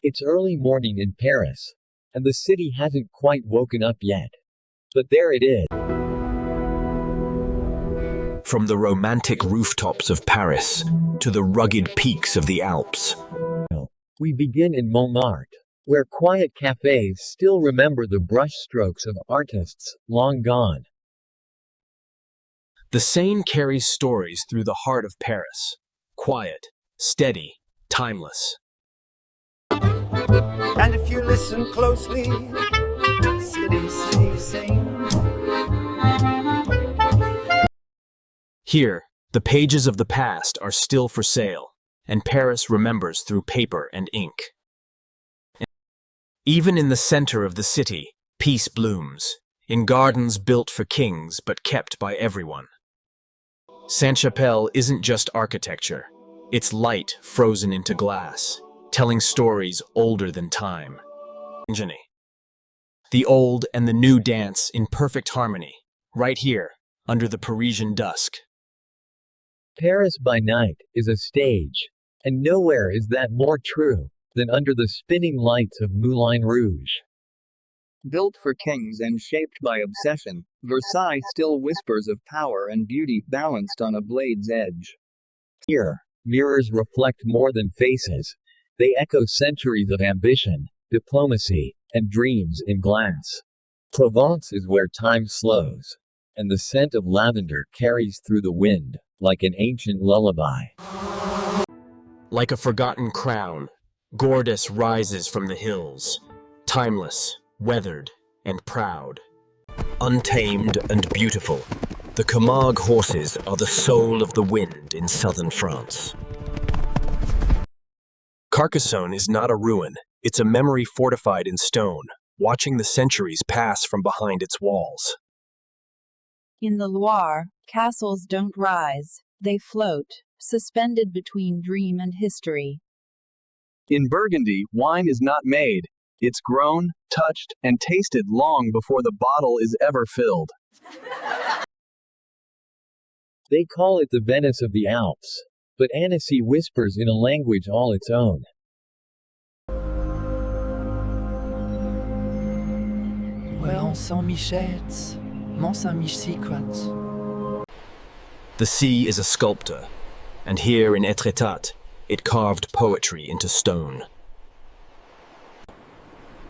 It's early morning in Paris, and the city hasn't quite woken up yet. But there it is. From the romantic rooftops of Paris to the rugged peaks of the Alps. We begin in Montmartre, where quiet cafes still remember the brushstrokes of artists long gone. The Seine carries stories through the heart of Paris. Quiet, steady, timeless. And if you listen closely, city, city, sing. Here, the pages of the past are still for sale, and Paris remembers through paper and ink. Even in the center of the city, peace blooms, in gardens built for kings but kept by everyone. Saint-Chapelle isn't just architecture, it's light frozen into glass, telling stories older than time. The old and the new dance in perfect harmony, right here, under the Parisian dusk. Paris by night is a stage, and nowhere is that more true than under the spinning lights of Moulin Rouge. Built for kings and shaped by obsession, Versailles still whispers of power and beauty balanced on a blade's edge. Here, mirrors reflect more than faces. They echo centuries of ambition, diplomacy, and dreams in glass. Provence is where time slows, and the scent of lavender carries through the wind, like an ancient lullaby. Like a forgotten crown, Gordes rises from the hills, timeless, weathered, and proud. Untamed and beautiful, the Camargue horses are the soul of the wind in southern France. Carcassonne is not a ruin, it's a memory fortified in stone, watching the centuries pass from behind its walls. In the Loire, castles don't rise, they float, suspended between dream and history. In Burgundy, wine is not made. It's grown, touched, and tasted long before the bottle is ever filled. They call it the Venice of the Alps, but Annecy whispers in a language all its own. Mont Saint-Michel, Mont Saint-Michel. The sea is a sculptor, and here in Étretat, it carved poetry into stone.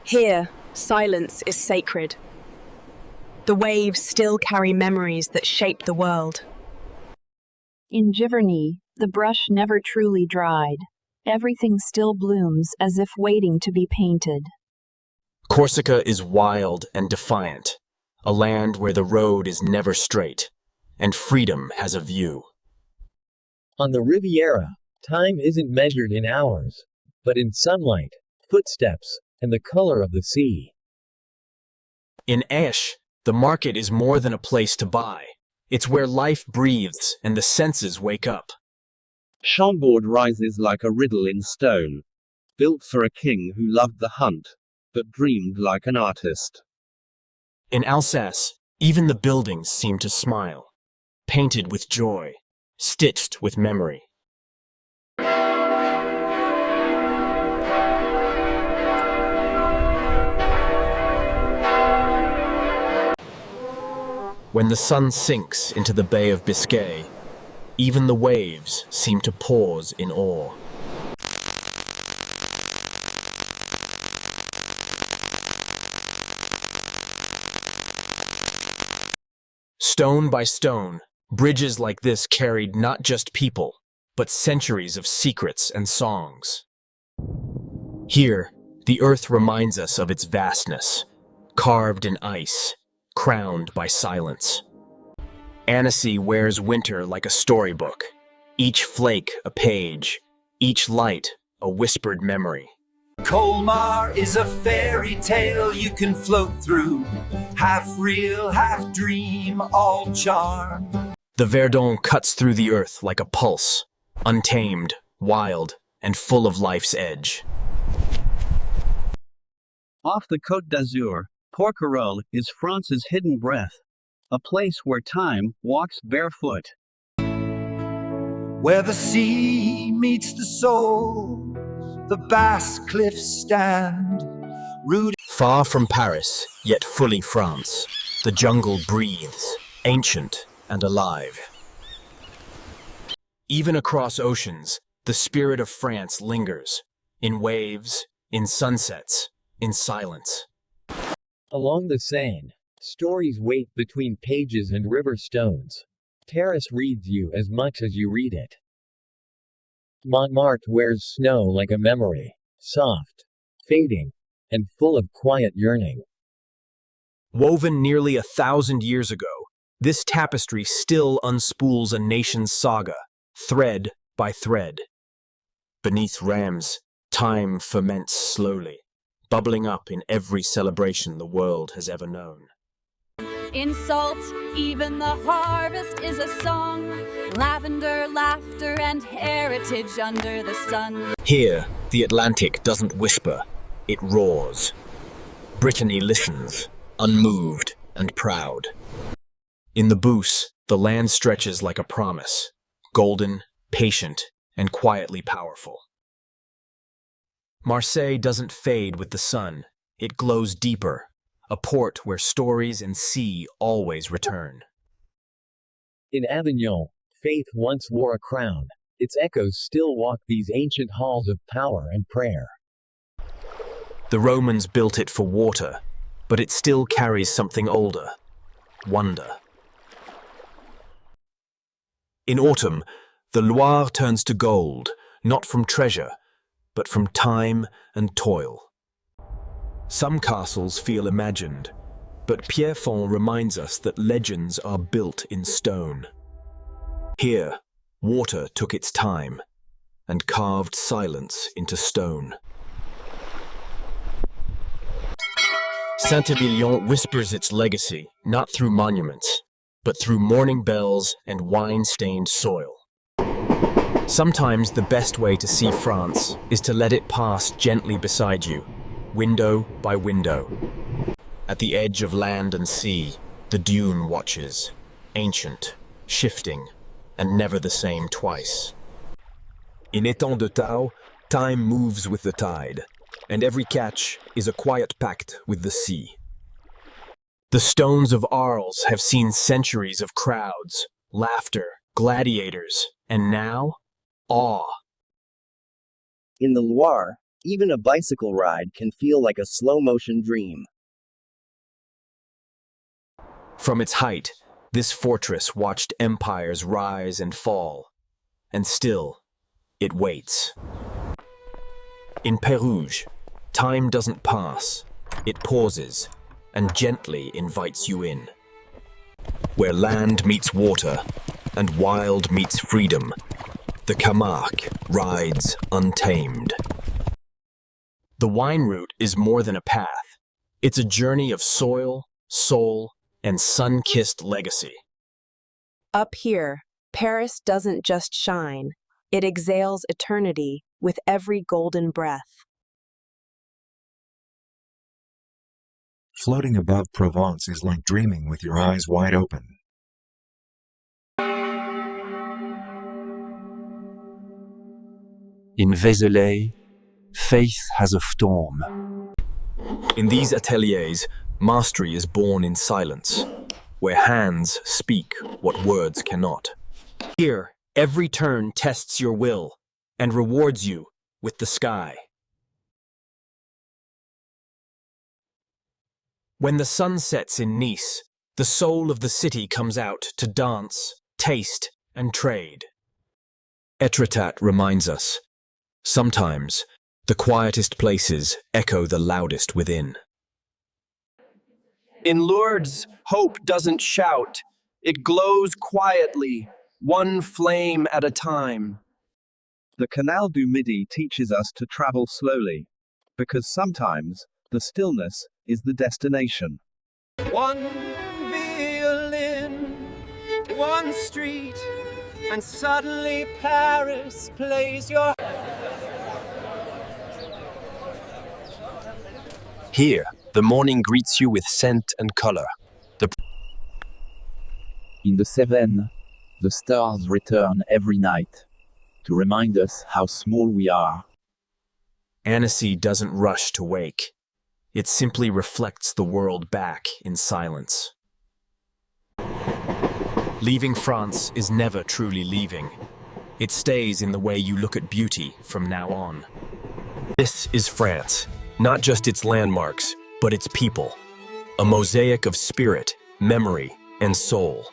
Here, silence is sacred. The waves still carry memories that shape the world. In Giverny, the brush never truly dried. Everything still blooms as if waiting to be painted. Corsica is wild and defiant, a land where the road is never straight, and freedom has a view. On the Riviera, time isn't measured in hours, but in sunlight, footsteps, and the color of the sea. In Aix, the market is more than a place to buy. It's where life breathes and the senses wake up. Chambord rises like a riddle in stone, built for a king who loved the hunt, but dreamed like an artist. In Alsace, even the buildings seem to smile, painted with joy, stitched with memory. When the sun sinks into the Bay of Biscay, even the waves seem to pause in awe. Stone by stone, bridges like this carried not just people, but centuries of secrets and songs. Here, the earth reminds us of its vastness, carved in ice, crowned by silence. Annecy wears winter like a storybook, each flake a page, each light a whispered memory. Colmar is a fairy tale you can float through, half real, half dream, all charm. The Verdon cuts through the earth like a pulse, untamed, wild, and full of life's edge. Off the Côte d'Azur, Porquerolles is France's hidden breath, a place where time walks barefoot. Where the sea meets the soul, the Basque cliffs stand, rooted. Far from Paris, yet fully France, the jungle breathes, ancient and alive. Even across oceans, the spirit of France lingers, in waves, in sunsets, in silence. Along the Seine, stories wait between pages and river stones. Paris reads you as much as you read it. Montmartre wears snow like a memory, soft, fading, and full of quiet yearning. Woven nearly 1,000 years ago, this tapestry still unspools a nation's saga, thread by thread. Beneath Reims, time ferments slowly, bubbling up in every celebration the world has ever known. In salt, even the harvest is a song. Lavender, laughter, and heritage under the sun. Here, the Atlantic doesn't whisper, it roars. Brittany listens, unmoved and proud. In the Beauce, the land stretches like a promise, golden, patient, and quietly powerful. Marseille doesn't fade with the sun, it glows deeper, a port where stories and sea always return. In Avignon, faith once wore a crown. Its echoes still walk these ancient halls of power and prayer. The Romans built it for water, but it still carries something older, wonder. In autumn, the Loire turns to gold, not from treasure, but from time and toil. Some castles feel imagined, but Pierrefonds reminds us that legends are built in stone. Here, water took its time and carved silence into stone. Saint-Emilion whispers its legacy, not through monuments, but through morning bells and wine-stained soil. Sometimes the best way to see France is to let it pass gently beside you, window by window. At the edge of land and sea, the dune watches, ancient, shifting, and never the same twice. In Étang de Tau, time moves with the tide, and every catch is a quiet pact with the sea. The stones of Arles have seen centuries of crowds, laughter, gladiators, and now, awe. In the Loire, even a bicycle ride can feel like a slow-motion dream. From its height, this fortress watched empires rise and fall, and still, it waits. In Pérouge, time doesn't pass, it pauses, and gently invites you in. Where land meets water, and wild meets freedom, the Camargue rides untamed. The wine route is more than a path. It's a journey of soil, soul, and sun-kissed legacy. Up here, Paris doesn't just shine, it exhales eternity with every golden breath. Floating above Provence is like dreaming with your eyes wide open. In Vézelay, faith has a storm. In these ateliers, mastery is born in silence, where hands speak what words cannot. Here, every turn tests your will and rewards you with the sky. When the sun sets in Nice, the soul of the city comes out to dance, taste, and trade. Étretat reminds us, sometimes the quietest places echo the loudest within. In Lourdes, hope doesn't shout. It glows quietly, one flame at a time. The Canal du Midi teaches us to travel slowly, because sometimes the stillness is the destination. One violin, one street, and suddenly Paris plays your... Here, the morning greets you with scent and color. In the Cevennes, the stars return every night to remind us how small we are. Annecy doesn't rush to wake. It simply reflects the world back in silence. Leaving France is never truly leaving. It stays in the way you look at beauty from now on. This is France, not just its landmarks, but its people. A mosaic of spirit, memory, and soul.